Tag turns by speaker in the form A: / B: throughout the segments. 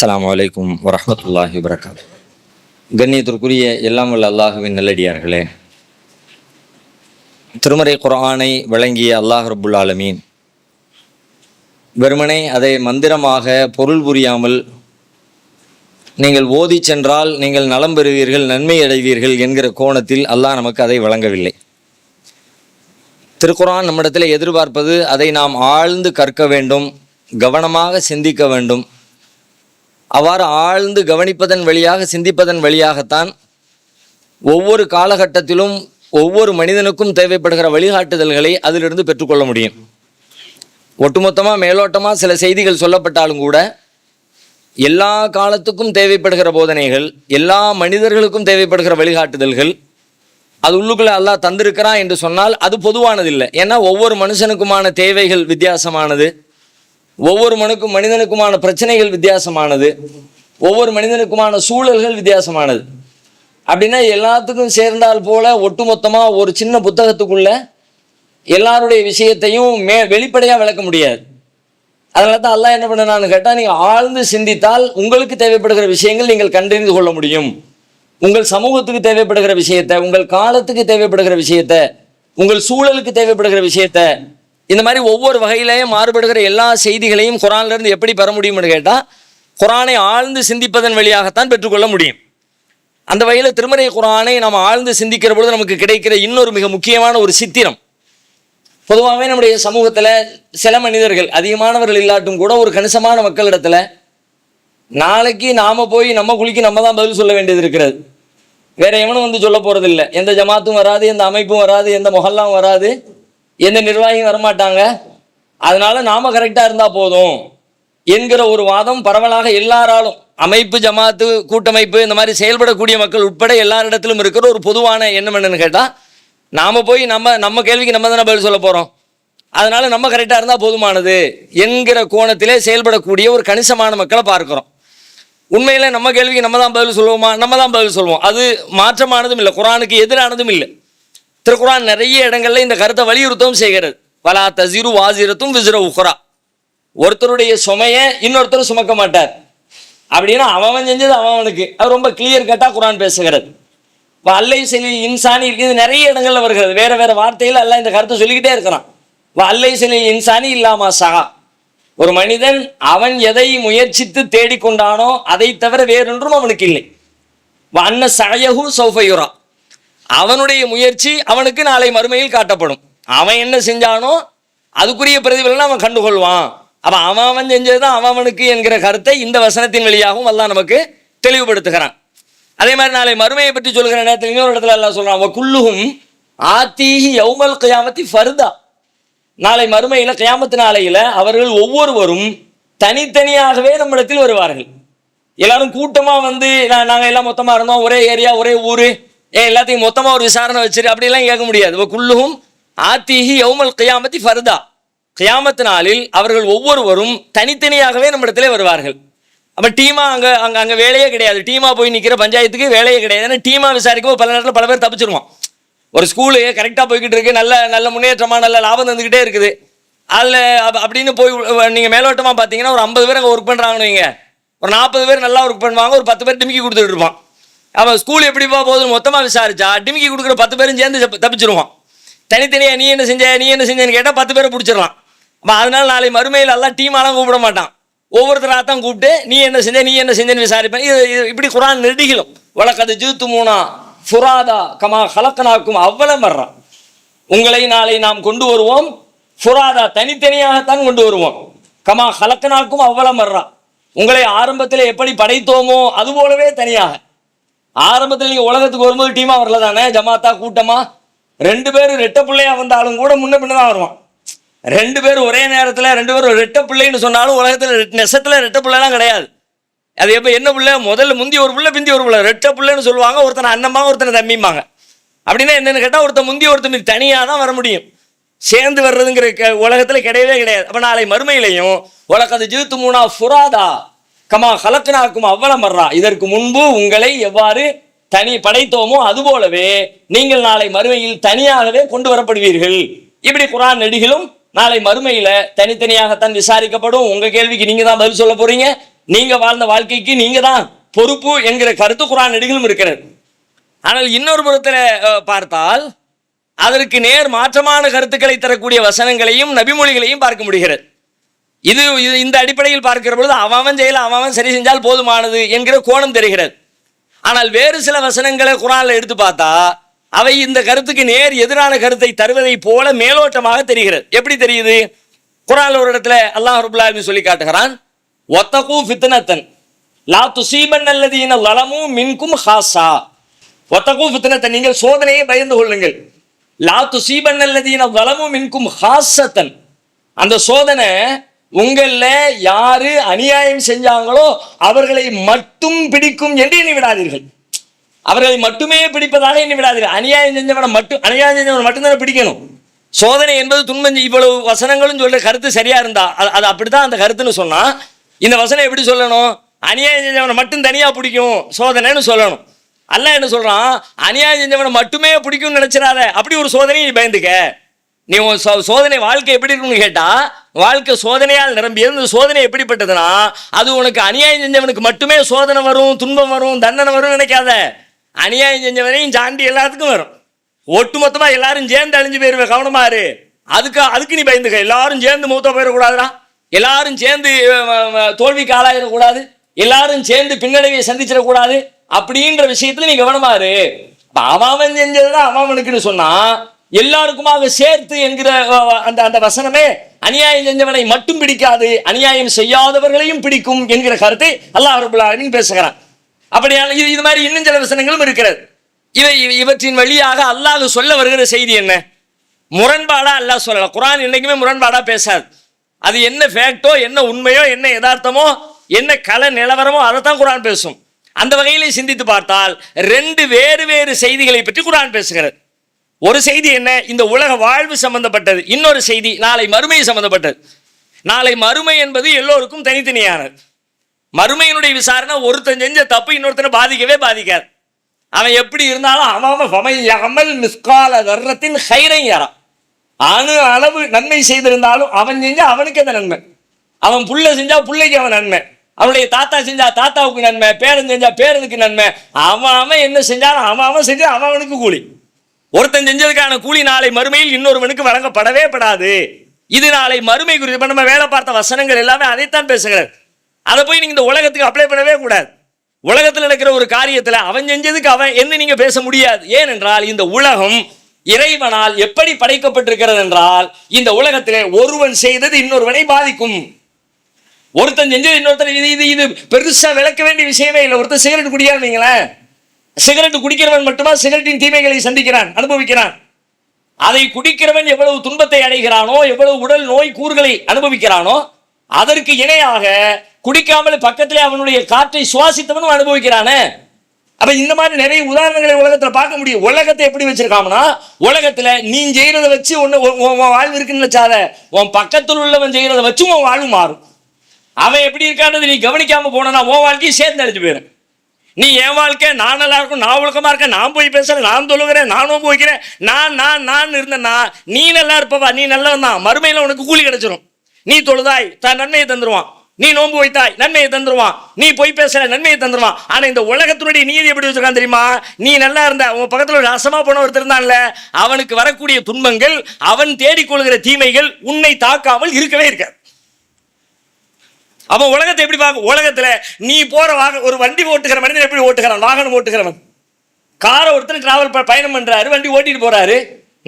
A: அஸ்ஸலாமு அலைக்கும் வரஹ்மத்துல்லாஹி வபரகாத்துஹு. கண்ணியத்திற்குரிய எல்லாம் வல்ல அல்லாஹுவின் நல்லடியார்களே, திருமறை குர்ஆனை வழங்கிய அல்லாஹ் ரப்புல் ஆலமீன் வெறுமனே அதை மந்திரமாக பொருள் புரியாமல் நீங்கள் ஓதி சென்றால் நீங்கள் நலம் பெறுவீர்கள், நன்மை அடைவீர்கள் என்கிற கோணத்தில் அல்லாஹ் நமக்கு அதை வழங்கவில்லை. திருக்குர்ஆன் நம்மிடத்தில் எதிர்பார்ப்பது அதை நாம் ஆழ்ந்து கற்க வேண்டும், கவனமாக சிந்திக்க வேண்டும். அவ்வாறு ஆழ்ந்து கவனிப்பதன் வழியாக, சிந்திப்பதன் வழியாகத்தான் ஒவ்வொரு காலகட்டத்திலும் ஒவ்வொரு மனிதனுக்கும் தேவைப்படுகிற வழிகாட்டுதல்களை அதிலிருந்து பெற்றுக்கொள்ள முடியும். ஒட்டுமொத்தமாக மேலோட்டமாக சில செய்திகள் சொல்லப்பட்டாலும் கூட எல்லா காலத்துக்கும் தேவைப்படுகிற போதனைகள், எல்லா மனிதர்களுக்கும் தேவைப்படுகிற வழிகாட்டுதல்கள் அது உள்ளுக்குள்ளே அல்லாஹ் தந்திருக்கிறான் என்று சொன்னால் அது பொதுவானதில்லை. ஏன்னா ஒவ்வொரு மனுஷனுக்குமான தேவைகள் வித்தியாசமானது, ஒவ்வொரு மனிதனுக்குமான பிரச்சனைகள் வித்தியாசமானது, ஒவ்வொரு மனிதனுக்குமான சூழல்கள் வித்தியாசமானது. அப்படின்னா எல்லாத்துக்கும் சேர்ந்தால் போல ஒட்டுமொத்தமாக ஒரு சின்ன புத்தகத்துக்குள்ள எல்லாருடைய விஷயத்தையும் வெளிப்படையாக விளக்க முடியாது. அதனால தான் அல்லாஹ் என்ன பண்ணான்னு கேட்டால், நீங்கள் ஆழ்ந்து சிந்தித்தால் உங்களுக்கு தேவைப்படுகிற விஷயங்கள் நீங்கள் கண்டறிந்து கொள்ள முடியும். உங்கள் சமூகத்துக்கு தேவைப்படுகிற விஷயத்தை, உங்கள் காலத்துக்கு தேவைப்படுகிற விஷயத்தை, உங்கள் சூழலுக்கு தேவைப்படுகிற விஷயத்தை, இந்த மாதிரி ஒவ்வொரு வகையிலையும் மாறுபடுகிற எல்லா செய்திகளையும் குர்ஆன்லேருந்து எப்படி பெற முடியும்னு கேட்டால், குர்ஆனை ஆழ்ந்து சிந்திப்பதன் வழியாகத்தான் பெற்றுக்கொள்ள முடியும். அந்த வகையில் திருமறை குர்ஆனை நாம் ஆழ்ந்து சிந்திக்கிற பொழுது நமக்கு கிடைக்கிற இன்னொரு மிக முக்கியமான ஒரு சித்திரம், பொதுவாகவே நம்முடைய சமூகத்தில் சில மனிதர்கள், அதிகமானவர்கள் இல்லாட்டும் கூட ஒரு கணிசமான மக்களிடத்தில் நாளைக்கு நாம் போய் நம்ம குளிக்கு நம்ம தான் பதில் சொல்ல வேண்டியது இருக்கிறது. வேற எவனும் வந்து சொல்ல போகிறதில்லை. எந்த ஜமாத்தும் வராது, எந்த அமைப்பும் வராது, எந்த மொஹல்லாம் வராது, எந்த நிர்வாகியும் வரமாட்டாங்க. அதனால நாம கரெக்டாக இருந்தால் போதும் என்கிற ஒரு வாதம் பரவலாக எல்லாராலும், அமைப்பு, ஜமாத்து, கூட்டமைப்பு, இந்த மாதிரி செயல்படக்கூடிய மக்கள் உட்பட எல்லாரிடத்திலும் இருக்கிற ஒரு பொதுவான எண்ணம் என்னன்னு கேட்டால், நாம் போய் நம்ம கேள்விக்கு நம்ம தானே பதில் சொல்ல போகிறோம், அதனால நம்ம கரெக்டாக இருந்தால் போதுமானது என்கிற கோணத்திலே செயல்படக்கூடிய ஒரு கணிசமான மக்களை பார்க்குறோம். உண்மையில் நம்ம கேள்விக்கு நம்ம தான் பதில் சொல்லுவோமா? நம்ம தான் பதில் சொல்லுவோம். அது மாற்றமானதும் இல்லை, குர்ஆனுக்கு எதிரானதும் இல்லை. திருக்குர்ஆன் நிறைய இடங்கள்ல இந்த கருத்தை வலியுறுத்தவும் செய்கிறது. வலா தஸிரு வாஸிரத்தும் விஸ்ர உக்ரா, ஒருத்தருடைய சுமையை இன்னொருத்தர் சுமக்க மாட்டார் அப்படின்னா அவன் செஞ்சது அவனுக்கு. அது ரொம்ப கிளியர் கட்டாக குர்ஆன் பேசுகிறது. அல்லை செலி இன்சானி, இது நிறைய இடங்கள்ல வருகிறது. வேற வேற வார்த்தையில் எல்லாம் இந்த கருத்தை சொல்லிக்கிட்டே இருக்கிறான். அல்லை செலி இன்சானி இல்லாமா சகா, ஒரு மனிதன் அவன் எதை முயற்சித்து தேடிக்கொண்டானோ அதை தவிர வேறொன்றும் அவனுக்கு இல்லை. அன்ன சயஹு சௌஃபயுரா, அவனுடைய முயற்சி அவனுக்கு நாளை மறுமையில் காட்டப்படும். அவன் என்ன செஞ்சானோ அதுக்குரிய பிரதிபலனை அவன் கண்டுகொள்வான். அவன் அவன் செஞ்சதுதான் அவனுக்கு என்கிற கருத்தை இந்த வசனத்தின் வழியாகவும் அல்லாஹ் நமக்கு தெளிவுபடுத்துகிறான். அதே மாதிரி நாளை மறுமையை பற்றி சொல்கிற நேரத்தில் இன்னொரு இடத்துல அல்லாஹ் சொல்றான், குல்லுஹும் ஆத்தீஹி யௌமல் கியாமத்தி ஃபர்தா, நாளை மறுமையில் கியாமத்து நாளையில அவர்கள் ஒவ்வொருவரும் தனித்தனியாகவே நம்மிடத்தில் வருவார்கள். எல்லாரும் கூட்டமா வந்து நாங்கள் எல்லாம் மொத்தமாக இருந்தோம், ஒரே ஏரியா, ஒரே ஊர், எல்லாத்தையும் மொத்தமாக ஒரு விசாரணை வச்சிரு அப்படிலாம் கேட்க முடியாது. குல்லுஹும் ஆத்தீஹி யௌமல் கியாமத்தி ஃபர்தா, கியாமத்து நாளில் அவர்கள் ஒவ்வொருவரும் தனித்தனியாகவே நம்மிடத்திலே வருவார்கள். அப்போ டீமா அங்கே வேலையே கிடையாது. டீமா போய் நிற்கிற பஞ்சாயத்துக்கு வேலையே கிடையாது. ஏன்னா டீமா விசாரிக்கும் பல நேரத்தில் பல பேர் தப்பிச்சிருவான். ஒரு ஸ்கூலு கரெக்டாக போய்கிட்டு இருக்கு, நல்ல முன்னேற்றமாக நல்ல லாபம் தந்துக்கிட்டே இருக்குது, அதில் அப்படின்னு போய் நீங்கள் மேலோட்டமாக பார்த்தீங்கன்னா ஒரு 50 பேர் அங்கே ஒர்க் பண்ணுறாங்கன்னு வைங்க, ஒரு 40 பேர் நல்லா ஒர்க் பண்ணுவாங்க, ஒரு 10 பேர் டிமிக்கி கொடுத்துட்டு இருப்பான். அவன் ஸ்கூல் எப்படிப்பா போகுதுன்னு மொத்தமாக விசாரிச்சா டிமிக்கி கொடுக்குற 10 பேரும் சேர்ந்து தப்பிச்சிருவான். தனித்தனியாக நீ என்ன செஞ்சேன்னு கேட்டால் 10 பேரை பிடிச்சிடலாம். அப்போ அதனால நாளை மறுமையில் எல்லாம் டீமாலாம் கூப்பிட மாட்டான், ஒவ்வொருத்தராக தான் கூப்பிட்டு நீ என்ன செஞ்சேன்னு விசாரிப்பேன். இது இப்படி குர்ஆன் நெடுகிலும் வலக்கது ஜிதுமுனா ஃபுராதா கமா ஹலக்னாக்கும் அவ்வளவு மர்றான், உங்களை நாளை நாம் கொண்டு வருவோம், ஃபுராதா தனித்தனியாகத்தான் கொண்டு வருவோம், கமா ஹலக்னாக்கும் அவ்வளவு மர்றா, உங்களை ஆரம்பத்தில் எப்படி படைத்தோமோ அது போலவே தனியாக. ஆரம்பத்தில் நீங்கள் உலகத்துக்கு வரும்போது டீமா வரல தானே, ஜமாத்தா கூட்டமா, 2 பேர் ரெட்ட பிள்ளையா வந்தாலும் கூட முன்ன பின்ன தான் வருவான். 2 பேர் ஒரே நேரத்தில் 2 பேர் ரெட்ட பிள்ளைன்னு சொன்னாலும் உலகத்தில் நெசத்தில் ரெட்ட பிள்ளைலாம் கிடையாது. அது எப்போ என்ன பிள்ளை, முதல்ல முந்தி ஒரு பிள்ளை பிந்தி ஒரு பிள்ளை, ரெட்ட பிள்ளைன்னு சொல்லுவாங்க. ஒருத்தனை அண்ணம்பாங்க, ஒருத்தனை தம்பிம்பாங்க. அப்படின்னா என்னன்னு கேட்டால் ஒருத்தன் முந்தி ஒருத்தன் தனியாக தான் வர முடியும், சேர்ந்து வர்றதுங்கிற உலகத்தில் கிடையவே கிடையாது. அப்போ நாளை மறுமையிலையும் உலகது ஜிதுமுனா ஃபுராதா கமா ஹலக்னாக்கும் அவ்வளவு மர்றா, இதற்கு முன்பு உங்களை எவ்வாறு தனி படைத்தோமோ அதுபோலவே நீங்கள் நாளை மறுமையில் தனியாகவே கொண்டு வரப்படுவீர்கள். இப்படி குர்ஆன் நெடுகிலும் நாளை மறுமையில தனித்தனியாகத்தான் விசாரிக்கப்படும். உங்க கேள்விக்கு நீங்க தான் பதில் சொல்ல போறீங்க, நீங்க வாழ்ந்த வாழ்க்கைக்கு நீங்க தான் பொறுப்பு என்கிற கருத்து குர்ஆன் நெடுகிலும் இருக்கிறது. ஆனால் இன்னொரு புறத்தில் பார்த்தால் அதற்கு நேர் மாற்றமான கருத்துக்களை தரக்கூடிய வசனங்களையும் நபிமொழிகளையும் பார்க்க முடிகிறது. இது இந்த அடிப்படையில் பார்க்கிற பொழுது அவன் செய்யல, அவன் சரி செஞ்சால் போதுமானது என்கிற கோணம் தெரிகிறது. ஆனால் வேறு சில வசனங்களை குர்ஆன்ல எடுத்து பார்த்தா அவை இந்த கருத்துக்கு நேர் எதிரான கருத்தை தருவதை போல மேலோட்டமாக தெரிகிறது. எப்படி தெரியுது? குர்ஆன்ல ஒரு இடத்துல அல்லாஹ் ரப்பல் ஆலமீன் சொல்லி காட்டுகிறான், வத்தகு ஃபித்னத்தன் லா துஸீபன்னல்லதீன ஸலமூ மின்கும் ஹாஸா. வத்தகு ஃபித்னத்தன், நீங்கள் சோதனையை பயந்து கொள்ளுங்கள். லா துஸீபன்னல்லதீன ஸலமூ மின்கும் ஹாஸத்தன், அந்த சோதனை உங்கள யாரு அநியாயம் செஞ்சாங்களோ அவர்களை மட்டும் பிடிக்கும் என்று எண்ணி விடாதீர்கள். அவர்களை மட்டுமே பிடிப்பதாக எண்ணி விடாதீர்கள். அநியாயம் செஞ்சவனை மட்டும்தானே பிடிக்கணும். சோதனை என்பது துன்பம். இவ்வளவு வசனங்களும் சொல்ற கருத்து சரியா இருந்தா அது அப்படித்தான் அந்த கருத்துன்னு சொன்னா, இந்த வசனம் எப்படி சொல்லணும்? அநியாயம் செஞ்சவனை மட்டும் தனியா பிடிக்கும் சோதனைன்னு சொல்லணும். அல்லாஹ் என்ன சொல்றான்? அநியாயம் செஞ்சவனை மட்டுமே பிடிக்கும்னு நினைச்சிடாத, அப்படி ஒரு சோதனையை நீ பயந்துக்க. நீ சோதனை வாழ்க்கை எப்படி இருக்குன்னு கேட்டா, வாழ்க்கை சோதனையால் நிரம்பியது. இந்த சோதனை எப்படிப்பட்டதுன்னா, அது உனக்கு அநியாயம் செஞ்சவனுக்கு மட்டுமே சோதனை வரும், துன்பம் வரும், தண்டனை வரும் நினைக்காத. அநியாயம் செஞ்சவனையும் சாண்டி எல்லாத்துக்கும் வரும். ஒட்டுமொத்தமா எல்லாரும் சேர்ந்து அழிஞ்சு போயிருவேன், கவனமா இரு. அதுக்கு நீ பயந்துக்க. எல்லாரும் சேர்ந்து மூத்த போயிடக்கூடாதுடா, எல்லாரும் சேர்ந்து தோல்விக்கு ஆளாயிடக்கூடாது, எல்லாரும் சேர்ந்து பின்னடைவை சந்திச்சிடக்கூடாது. அப்படின்ற விஷயத்துல நீ கவனமா இரு. அவன் செஞ்சதுதான் அவனுக்குன்னு சொன்னா எல்லாருக்குமாக சேர்த்து என்கிற அந்த வசனமே அநியாயம் செஞ்சவனை மட்டும் பிடிக்காது, அநியாயம் செய்யாதவர்களையும் பிடிக்கும் என்கிற கருத்தை அல்லாஹ் ரப்பல் ஆலமீன் பேசுகிறான். அப்படியான இது மாதிரி இன்னும் சில வசனங்களும் இருக்கிறது. இவற்றின் வழியாக அல்லாஹ் சொல்ல வருகிற செய்தி என்ன? முரண்பாடா அல்லாஹ் சொல்லல. குர்ஆன் என்னைக்குமே முரண்பாடா பேசாது. அது என்ன ஃபேக்டோ, என்ன உண்மையோ, என்ன யதார்த்தமோ, என்ன கல நிலவரமோ அதைத்தான் குர்ஆன் பேசும். அந்த வகையிலே சிந்தித்து பார்த்தால் ரெண்டு வேறு வேறு செய்திகளை பற்றி குர்ஆன் பேசுகிறது. ஒரு செய்தி என்ன? இந்த உலக வாழ்வு சம்பந்தப்பட்டது. இன்னொரு செய்தி நாளை மறுமை சம்பந்தப்பட்டது. நாளை மறுமை என்பது எல்லோருக்கும் தனித்தனியானது. மறுமையினுடைய விசாரணை ஒருத்தன் செஞ்ச தப்பு இன்னொருத்தனை பாதிக்கவே பாதிக்காது. அவன் எப்படி இருந்தாலும் அவன் மிஸ்கால தர்ரத்தின் ஹைரை யாரா, அணு அளவு நன்மை செய்திருந்தாலும் அவன் செஞ்சா அவனுக்கு அந்த நன்மை, அவன் புள்ள செஞ்சா புள்ளைக்கு அவன் நன்மை, அவனுடைய தாத்தா செஞ்சா தாத்தாவுக்கு நன்மை, பேரன் செஞ்சா பேரனுக்கு நன்மை. அவன் என்ன செஞ்சாலும் அவன் செஞ்சா அவனுக்கு கூலி. ஒருத்தன் செஞ்சதுக்கான கூலி நாளை மறுமையில் இன்னொருவனுக்கு வழங்கப்படவே படாது. இது நாளை மறுமை குறித்து நம்ம வேலை பார்த்த வசனங்கள் எல்லாமே அதைத்தான் பேசுகிறது. அதை போய் நீங்க இந்த உலகத்துக்கு அப்ளை பண்ணவே கூடாது. உலகத்தில் நடக்கிற ஒரு காரியத்தில் அவன் செஞ்சதுக்கு அவன் என்ன நீங்க பேச முடியாது. ஏனென்றால் இந்த உலகம் இறைவனால் எப்படி படைக்கப்பட்டிருக்கிறது என்றால், இந்த உலகத்திலே ஒருவன் செய்தது இன்னொருவனை பாதிக்கும். ஒருத்தன் செஞ்சது இன்னொருத்தர் இது பெருசா விளக்க வேண்டிய விஷயமே இல்லை. ஒருத்தர் சிகரெட் குடிக்காதீங்களேன், சிகரெட் குடிக்கிறவன் மட்டுமா சிகரெட்டின் தீமைகளை சந்திக்கிறான், அனுபவிக்கிறான். அதை குடிக்கிறவன் எவ்வளவு துன்பத்தை அடைகிறானோ, எவ்வளவு உடல் நோய் கூறுகளை அனுபவிக்கிறானோ, அதற்கு இணையாக குடிக்காமல் பக்கத்திலே அவனுடைய காற்றை சுவாசித்தவனும் அனுபவிக்கிறானே. அப்ப இந்த மாதிரி நிறைய உதாரணங்களை உலகத்துல பார்க்க முடியும். உலகத்தை எப்படி வச்சிருக்காங்கன்னா, உலகத்துல நீ செய்யறத வச்சு வாழ்வு இருக்குன்னு வச்சாத, உன் பக்கத்தில் உள்ளவன் செய்யறத வச்சு உன் வாழ்வு மாறும். அவன் எப்படி இருக்கான்றது நீ கவனிக்காம போனா உன் வாழ்க்கையை சேர்ந்து அடிச்சு போயிடும். நீ என் வாழ்க்கை நான் நல்லா இருக்கும், நான் ஒழுக்கமா இருக்கேன், நான் போய் பேசுறேன், நான் தொழுகிறேன், நானும் போய்க்கிறேன், நான் இருந்தேன்னா நீ நல்லா இருப்பவா, நீ நல்லவன் தான். மறுமையில உனக்கு கூலி கிடைச்சிரும். நீ தொழுதாய் நன்மையை தந்துருவான், நீ நோன்பு வைத்தாய் நன்மையை தந்துருவான், நீ போய் பேசல நன்மையை தந்துருவான். ஆனா இந்த உலகத்தினுடைய நீதி எப்படி வச்சிருக்கான் தெரியுமா? நீ நல்லா இருந்த உன் பக்கத்துல ஒரு அசமா போன ஒருத்தர் இருந்தான்ல, அவனுக்கு வரக்கூடிய துன்பங்கள், அவன் தேடிக்கொள்கிற தீமைகள் உன்னை தாக்காமல் இருக்கவே இருக்காது. அவன் உலகத்தை எப்படி பார்க்க? உலகத்துல நீ போற ஒரு வண்டி ஓட்டுகிற மனிதன் எப்படி ஓட்டுகிறான்? வாகனம் ஓட்டுகிறவன் காரை ஒருத்தர் டிராவல் பயணம் பண்றாரு, வண்டி ஓட்டிட்டு போறாரு.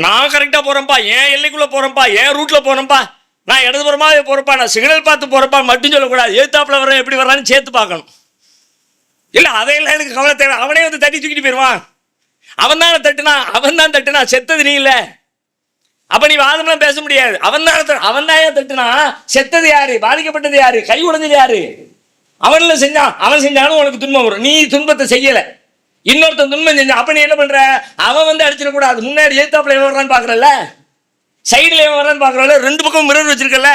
A: நான் கரெக்டா போறேன்ப்பா, என் எல்லைக்குள்ள போறேன்ப்பா, என் ரூட்ல போறேன்ப்பா, நான் இடதுபுறமாவே போறப்பா, நான் சிக்னல் பார்த்து போறப்பா மட்டும் சொல்லக்கூடாது. ஏத்தாப்புல வர்றேன் எப்படி வர்றான்னு சேர்த்து பார்க்கணும். இல்ல அதையெல்லாம் எனக்கு கவலை தேவை. அவனே வந்து தட்டி தூக்கிட்டு போயிடுவான். அவன் தான் தட்டுனா செத்தது நீ இல்ல. அப்ப நீ வாதம்லாம் பேச முடியாது. அவன் தான் தட்டுனா செத்தது யாரு, பாதிக்கப்பட்டது யாரு, கை உடைஞ்சது யாரு? அவன் செஞ்சாலும் உனக்கு துன்பம் வரும். நீ துன்பத்தை செய்யல, இன்னொருத்தன் துன்பம் செஞ்சா, அப்ப நீ என்ன பண்ற? அவன் வந்து அடிச்சிடக்கூடாது. முன்னாடி ஏத்தாப்புல வர்றான்னு பாக்குறல்ல, சைடுல வர்றான்னு பாக்குறல, ரெண்டு பக்கம் மிரர் வச்சிருக்கல,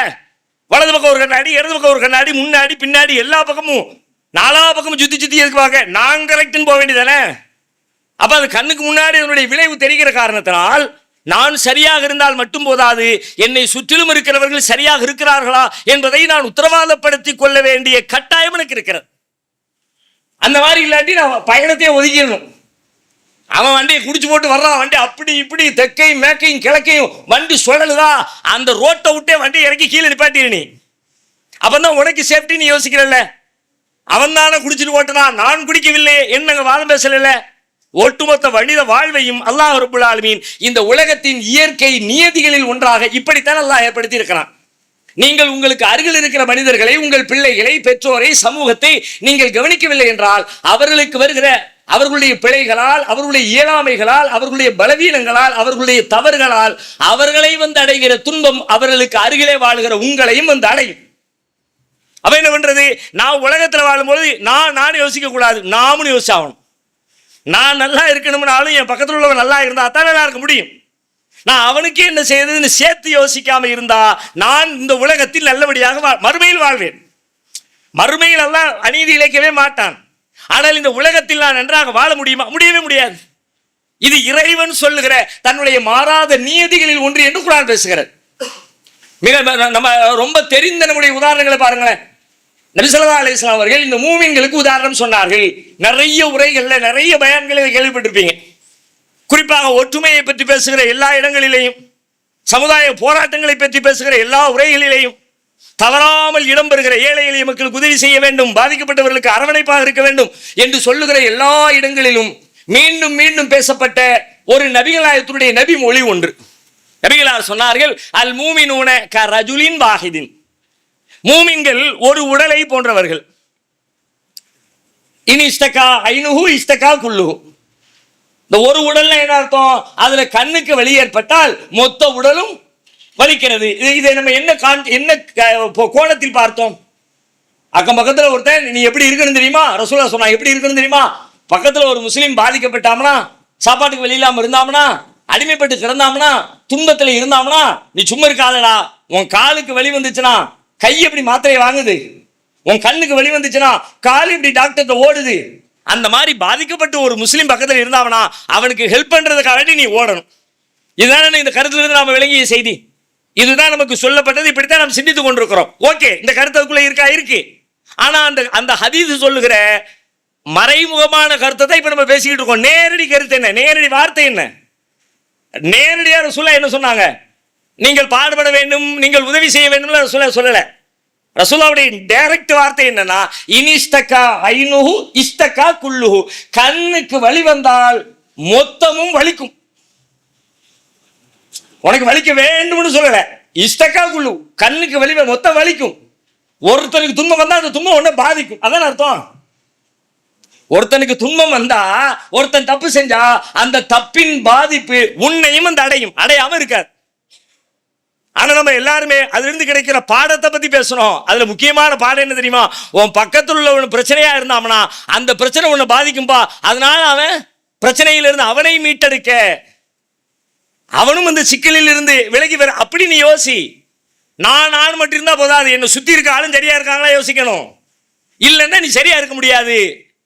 A: வலது பக்கம் ஒரு கண்ணாடி, இடது பக்கம் ஒரு கண்ணாடி, முன்னாடி பின்னாடி எல்லா பக்கமும் நாலா பக்கமும் சுத்தி எதுக்கு பார்க்க? நான் கரெக்ட்னு போக வேண்டியதானே? அப்ப அது கண்ணுக்கு முன்னாடி அதனுடைய விளைவு தெரிகிற காரணத்தினால்
B: நான் சரியாக இருந்தால் மட்டும் போதாது, என்னை சுற்றிலும் இருக்கிறவர்கள் சரியாக இருக்கிறார்களா என்பதை நான் உத்தரவாதப்படுத்திக் கொள்ள வேண்டிய கட்டாயம் எனக்கு இருக்கிறது. அந்த மாதிரி இல்லாட்டி நான் பயணத்தையே ஒதுக்கிடணும். அவன் வண்டியை குடிச்சு போட்டு வர்றான், வண்டி அப்படி இப்படி தெற்கையும் மேற்கையும் கிழக்கையும் வண்டி சுழலுதா, அந்த ரோட்டை விட்டே வண்டி இறக்கி கீழே நிப்பாட்டிரு. நீ அப்பதான் உனக்கு சேஃப்டி நீ யோசிக்கிறல்ல. அவன் தானே குடிச்சிட்டு ஓட்டுனா, நான் குடிக்கவில்லை என்னங்க வாதம் பேசல. ஒட்டுமொத்த மனித வாழ்வையும் அல்லாஹ் ரப்பல் ஆலமீன் இந்த உலகத்தின் இயற்கை நியதிகளில் ஒன்றாக இப்படித்தான் அல்லாஹ் ஏற்படுத்தி இருக்கிறான். நீங்கள் உங்களுக்கு அருகில் இருக்கிற மனிதர்களை, உங்கள் பிள்ளைகளை, பெற்றோரை, சமூகத்தை நீங்கள் கவனிக்கவில்லை என்றால் அவர்களுக்கு வருகிற அவர்களுடைய பிழைகளால், அவர்களுடைய இயலாமைகளால், அவர்களுடைய பலவீனங்களால், அவர்களுடைய தவறுகளால் அவர்களை வந்து அடைகிற துன்பம் அவர்களுக்கு அருகிலே வாழ்கிற உங்களையும் வந்து அடையும். அவ என்ன பண்றது? நான் உலகத்தில் வாழும்போது நான் யோசிக்க கூடாது, நாமும் யோசிச்சாகணும். நான் நல்லா இருக்கணும்னாலும் என் பக்கத்தில் உள்ளவன் நல்லா இருந்தா தான் நல்லா இருக்க முடியும். நான் அவனுக்கு என்ன செய்யறதுன்னு சேர்த்து யோசிக்காம இருந்தா நான் இந்த உலகத்தில் நல்லபடியாக மறுமையில் வாழ்வேன். மறுமையில் எல்லாம் அநீதி இழைக்கவே மாட்டான். ஆனால் இந்த உலகத்தில் நான் நன்றாக வாழ முடியுமா? முடியவே முடியாது. இது இறைவன் சொல்லுகிற தன்னுடைய மாறாத நியதிகளில் ஒன்று என்று குர்ஆன் பேசுகிறது. மிக நம்ம ரொம்ப தெரிந்த நம்முடைய உதாரணங்களை பாருங்களேன். நபி ஸல்லல்லாஹு அலைஹி வஸல்லம் அவர்கள் இந்த மூமின்களுக்கு உதாரணம் சொன்னார்கள். நிறைய உரைகள்ல, நிறைய பயான்களை கேள்விப்பட்டிருப்பீங்க. குறிப்பாக ஒற்றுமையை பற்றி பேசுகிற எல்லா இடங்களிலேயும், சமுதாய போராட்டங்களை பற்றி பேசுகிற எல்லா உரைகளிலேயும், தவறாமல் இடம்பெறுகிற ஏழை எளிய மக்களுக்கு உதவி செய்ய வேண்டும், பாதிக்கப்பட்டவர்களுக்கு அரவணைப்பாக இருக்க வேண்டும் என்று சொல்லுகிற எல்லா இடங்களிலும் மீண்டும் மீண்டும் பேசப்பட்ட ஒரு நபிகளாயத்துடைய நபி மொழி ஒன்று. நபிகளார் சொன்னார்கள், அல் மூமினூன க ரஜுலின் வாஹிதின். மூமின்கள் ஒரு உடலை போன்றவர்கள். இனி இஸ்தகா ஐனுஹு இஸ்தகா குல்லுஹு. இந்த ஒரு உடல்ல என்ன அர்த்தம்? அதுல கண்ணுக்கு வலி ஏற்பட்டால் மொத்த உடலும் வலிக்கிறது. இதை நம்ம என்ன கோணத்தில் பார்த்தோம்? அக்கம் பக்கத்துல ஒருத்தன் நீ எப்படி இருக்குன்னு தெரியுமா? ரசூலுல்லாஹ் சொன்னா எப்படி இருக்குன்னு தெரியுமா? பக்கத்துல ஒரு முஸ்லீம் பாதிக்கப்பட்டாம்னா, சாப்பாட்டுக்கு வழி இல்லாம இருந்தாம்னா, அடிமைப்பட்டு கிடந்தாம்னா, துன்பத்துல இருந்தாம்னா, நீ சும்மா இருக்காதடா. உன் காலுக்கு வலி வந்துச்சுன்னா கை எப்படி மாத்திரையை வாங்குது, உன் கண்ணுக்கு வலி வந்துச்சுன்னா கால் இப்படி டாக்டர்கிட்ட ஓடுது. அந்த மாதிரி பாதிக்கப்பட்டு ஒரு முஸ்லீம் பக்கத்தில் இருந்தாவனா அவனுக்கு ஹெல்ப் பண்றதுக்காக நீ ஓடணும். இதுதானே இந்த கருத்திலிருந்து நாம விளங்கிய செய்தி. இதுதான் நமக்கு சொல்லப்பட்டது. இப்படித்தான் நாம் சிந்தித்துக் கொண்டிருக்கிறோம். ஓகே, இந்த கருத்துக்குள்ள இருக்கு. ஆனா அந்த ஹதீஸ் சொல்லுகிற மறைமுகமான கருத்தை தான் இப்ப நம்ம பேசிக்கிட்டு இருக்கோம். நேரடி கருத்து என்ன? நேரடி வார்த்தை என்ன? நேரடியா ரசூலுல்லாஹ் என்ன சொன்னாங்க? நீங்கள் பாடுபட வேண்டும், நீங்கள் உதவி செய்ய வேண்டும் ரசூலுல்லாஹ் சொல்லல. ரசூலுல்லாஹ்வுடைய டைரக்ட் வார்த்தை என்னன்னா, இனிஸ்தகா ஐனுஹு இஸ்தகா குல்லுஹு. கண்ணுக்கு வலி வந்தால் மொத்தமும் வலிக்கும். உனக்கு வலிக்க வேண்டும்னு சொல்லல. இஸ்தகா குல்லு, கண்ணுக்கு வலி மொத்தம் வலிக்கும். ஒருத்தனுக்கு துன்பம் வந்தா அந்த துன்பம் ஒன்ன பாதிக்கும். அதான் அர்த்தம். ஒருத்தனுக்கு துன்பம் வந்தா, ஒருத்தன் தப்பு செஞ்சா அந்த தப்பின் பாதிப்பு உன்னையும் அந்த அடையாம இருக்காது. ஆனா நம்ம எல்லாருமே அதுல இருந்து கிடைக்கிற பாடத்தை பத்தி பேசணும். அதுல முக்கியமான பாடம் என்ன தெரியுமா? உன் பக்கத்தில் உள்ள பிரச்சனையா இருந்தாம்னா அந்த பிரச்சனை உன்னை பாதிக்கும்பா. அதனால அவன் பிரச்சனையிலிருந்து அவனை மீட்டெடுக்க, அவனும் அந்த சிக்கலில் இருந்து விலகி வர, அப்படி நீ யோசி. நான் மட்டும் இருந்தா போதாது, என்னை சுத்தி இருக்க ஆளும் சரியா இருக்காங்களா யோசிக்கணும். இல்லைன்னா நீ சரியா இருக்க முடியாது.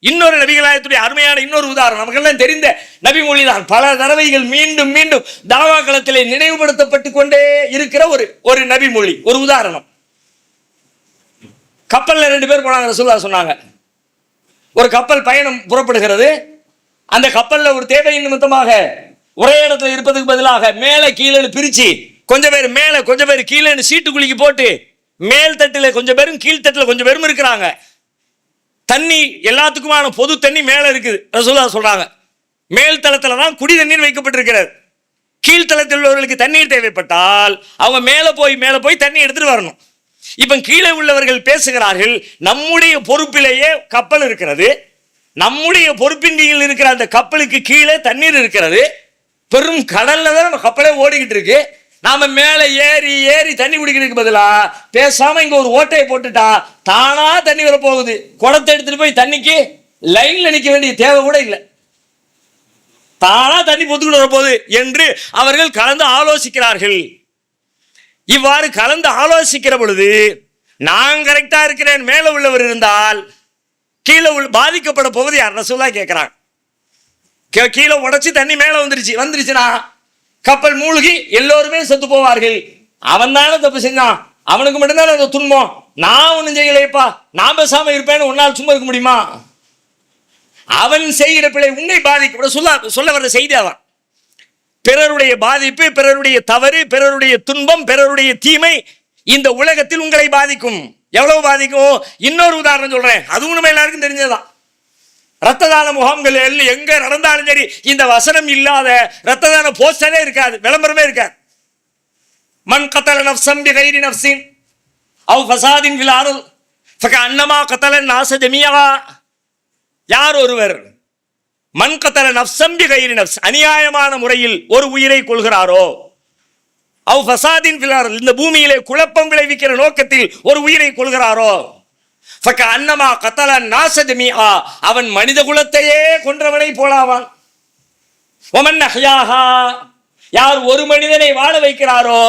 B: இன்னொரு நபிகளாயத்துடைய அருமையான இன்னொரு உதாரணம், நமக்கெல்லாம் தெரிந்த நபி மொழிதான். பல தடவைகள் மீண்டும் மீண்டும் தாவா களத்திலே நினைவுபடுத்தப்பட்டு கொண்டே இருக்கிற ஒரு நபி மொழி, ஒரு உதாரணம். கப்பல்ல 2 பேர் போனாங்க. ரசூலுல்லாஹ் சொன்னாங்க, ஒரு கப்பல் பயணம் புறப்படுகிறது. அந்த கப்பல்ல ஒரு தேவை நிமித்தமாக ஒரே இடத்துல இருப்பதுக்கு பதிலாக மேல கீழே பிரிச்சு, கொஞ்சம் பேர் மேல கொஞ்சம் பேர் கீழே சீட்டு குலுக்கி போட்டு, மேல் தட்டுல கொஞ்சம் பேரும் கீழ் தட்டுல கொஞ்சம் பேரும் இருக்கிறாங்க. தண்ணி எல்லாத்துக்குமான பொது தண்ணி மேல இருக்குது. ரசூலுல்லாஹ் சொல்றாங்க, மேல் தளத்துல தான் குடி தண்ணீர் வைக்கப்பட்டிருக்கிறது. கீழ்த்தளத்தில் உள்ளவர்களுக்கு தண்ணீர் தேவைப்பட்டால் அவங்க மேல போய் தண்ணி எடுத்துட்டு வரணும். இப்ப கீழே உள்ளவர்கள் பேசுகிறார்கள், நம்முடைய பொறுப்பிலேயே கப்பல் இருக்கிறது, நம்முடைய பொறுப்பின் கீழ் இருக்கிற அந்த கப்பலுக்கு கீழே தண்ணீர் இருக்கிறது, பெரும் கடல்ல தான் நம்ம கப்பலே ஓடிக்கிட்டு இருக்கு. நாம மேல ஏறி தண்ணி குடிக்கிறதுக்கு பதிலா பேசாம இங்க ஒரு ஓட்டையை போட்டுட்டா தானா தண்ணி வர போகுது. குடத்தை எடுத்துட்டு போய் தண்ணிக்கு லைன்ல நிக்க வேண்டிய தேவை கூட இல்லை, தானா தண்ணி பொத்துக்கிட்டு வரப்போகுது என்று அவர்கள் கலந்து ஆலோசிக்கிறார்கள். இவ்வாறு கலந்து ஆலோசிக்கிற பொழுது நான் கரெக்டா இருக்கிறேன், மேல உள்ளவர் இருந்தால் கீழே பாதிக்கப்பட போவது யார்? ரசூலுல்லாஹ் கேட்கிறாங்க. கீழே உடைச்சு தண்ணி மேல வந்துருச்சுன்னா கப்பல் மூழ்கி எல்லோருமே செத்து போவார்கள். அவன் தானே தப்பு செஞ்சான், அவனுக்கு மட்டும்தானே அந்த துன்பம், நான் ஒன்றும் செய்யலையப்பா, நான் பேசாம இருப்பேன்னு உன்னால் சும்மா இருக்க முடியுமா? அவன் செய்கிற பிழை உன்னை பாதிக்க சொல்ல வர்ற செய்தி அவன். பிறருடைய பாதிப்பு, பிறருடைய தவறு, பிறருடைய துன்பம், பிறருடைய தீமை இந்த உலகத்தில் உங்களை பாதிக்கும். எவ்வளவு பாதிக்கும்? இன்னொரு உதாரணம் சொல்றேன், அதுவும் நம்ம எல்லாருக்கும் தெரிஞ்சதுதான். ரத்த தான முகாம்கள் எங்க நடந்தாலும் சரி இந்த வசனம் இல்லாத ரத்த தான போஸ்டரே இருக்காது, விளம்பரமே இருக்காது. மன் கத்தல நஃப்ஸன் பிகைரி நஃப்ஸின் அவ் ஃபஸாதின் ஃபில் அர்த் ஃபகஅன்னமா கத்தல நாஸ ஜமீஆ. யார் ஒருவர் மன் கத்தல நஃப்ஸன் பிகைரி நஃப்ஸ், அநியாயமான முறையில் ஒரு உயிரை கொள்கிறாரோ, அவ் ஃபஸாதின் ஃபில் அர்த், இந்த பூமியிலே குழப்பம் விளைவிக்கிற நோக்கத்தில் ஒரு உயிரை கொள்கிறாரோ, ஃபகஅன்னமா கத்தல நாஸ ஜமீஆ, அவன் மனித குலத்தையே கொன்றவனை போலாவான். வமன் அஹ்யாஹா, யார் ஒரு மனிதனை வாழ வைக்கிறாரோ,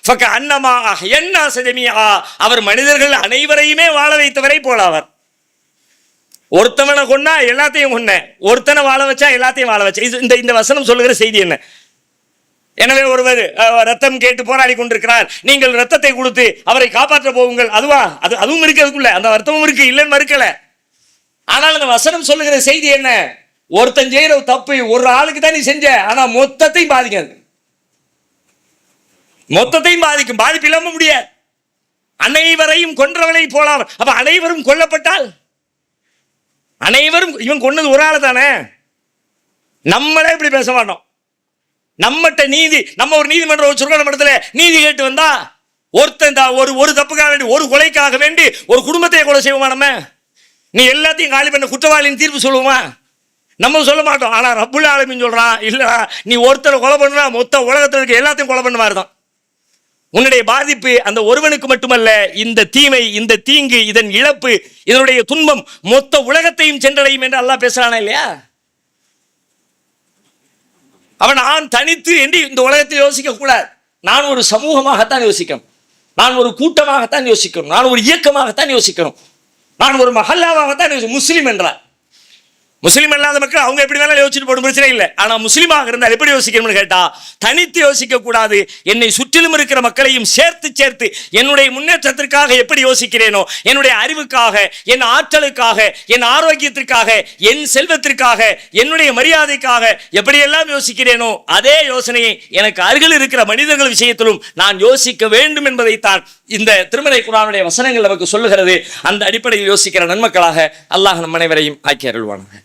B: ஃபகஅன்னமா அஹ்யன் நாஸ ஜமீஆ, அவர் மனிதர்கள் அனைவரையுமே வாழ வைத்தவரை போலாவார். ஒருத்தவனை கொன்னா எல்லாத்தையும் கொன்ன, ஒருத்தனை வாழ வச்சா எல்லாத்தையும் வாழ வச்ச. இந்த வசனம் சொல்லுகிற செய்தி என்ன? எனவே ஒருவர் ரத்தம் கேட்டு போராடி கொண்டிருக்கிறார், நீங்கள் ரத்தத்தை கொடுத்து அவரை காப்பாற்ற போவுங்கள். அதுவும் இருக்கு, அதுக்குள்ள அந்த அர்த்தமும் இருக்கு, இல்லைன்னு மறுக்கல. ஆனால் அந்த வசனம் சொல்லுகிற செய்தி என்ன? ஒருத்தன் செய்யற தப்பு ஒரு ஆளுக்கு தான் நீ செஞ்ச, ஆனா மொத்தத்தையும் பாதிக்காது, மொத்தத்தையும் பாதிக்கும். பாதிப்பு இல்லாம முடியாது. அனைவரையும் கொன்றவனை போலாம். அப்ப அனைவரும் கொல்லப்பட்டால் அனைவரும், இவன் கொன்னது ஒரு ஆளு தானே. நம்மளே இப்படி பேச மாட்டோம். நம்மகிட்ட நீதி, நம்ம ஒரு நீதிமன்றம் வச்சிருக்கோம், இடத்துல நீதி கேட்டு வந்தா ஒருத்தன் ஒரு தப்புக்காக வேண்டி, ஒரு கொலைக்காக வேண்டி ஒரு குடும்பத்தை கொலை செய்வோமா? நம்ம நீ எல்லாத்தையும் காலி பண்ண குற்றவாளின்னு தீர்ப்பு சொல்லுவோமா? நம்ம சொல்ல மாட்டோம். ஆனா ரப்புல் ஆலமீன் சொல்றான், இல்ல நீ ஒருத்தரை கொலை பண்ணா மொத்த உலகத்தில் இருக்க எல்லாத்தையும் கொலை பண்ண மாதிரி தான். உன்னுடைய பாதிப்பு அந்த ஒருவனுக்கு மட்டுமல்ல, இந்த தீமை, இந்த தீங்கு, இதன் இழப்பு, இதனுடைய துன்பம் மொத்த உலகத்தையும் சென்றடையும் என்று அல்லாஹ் பேசுறானா இல்லையா? அவன் நான் தனித்து என்று இந்த உலகத்தில் யோசிக்க கூடாது. நான் ஒரு சமூகமாகத்தான் யோசிக்கணும், நான் ஒரு கூட்டமாகத்தான் யோசிக்கணும், நான் ஒரு இயக்கமாகத்தான் யோசிக்கணும், நான் ஒரு மஹல்லாவாகத்தான் யோசிக்கணும். முஸ்லீம் என்றார், முஸ்லீம் அல்லாத மக்கள் அவங்க எப்படி வேணாலும் யோசிச்சுட்டு போடும், பிரச்சனை இல்லை. ஆனா முஸ்லீமாக இருந்தால் எப்படி யோசிக்கணும்னு கேட்டா, தனித்து யோசிக்க கூடாது. என்னை சுற்றிலும் இருக்கிற மக்களையும் சேர்த்து என்னுடைய முன்னேற்றத்திற்காக எப்படி யோசிக்கிறேனோ, என்னுடைய அறிவுக்காக, என் ஆற்றலுக்காக, என் ஆரோக்கியத்திற்காக, என் செல்வத்திற்காக, என்னுடைய மரியாதைக்காக எப்படியெல்லாம் யோசிக்கிறேனோ அதே யோசனையை எனக்கு அருகில் இருக்கிற மனிதர்கள் விஷயத்திலும் நான் யோசிக்க வேண்டும் என்பதைத்தான் இந்த திருமறை குர்ஆனுடைய வசனங்கள் நமக்கு சொல்லுகிறது. அந்த அடிப்படையில் யோசிக்கிற நன்மக்களாக அல்லாஹ் நம் அனைவரையும் ஆக்கி அருள்வானாக.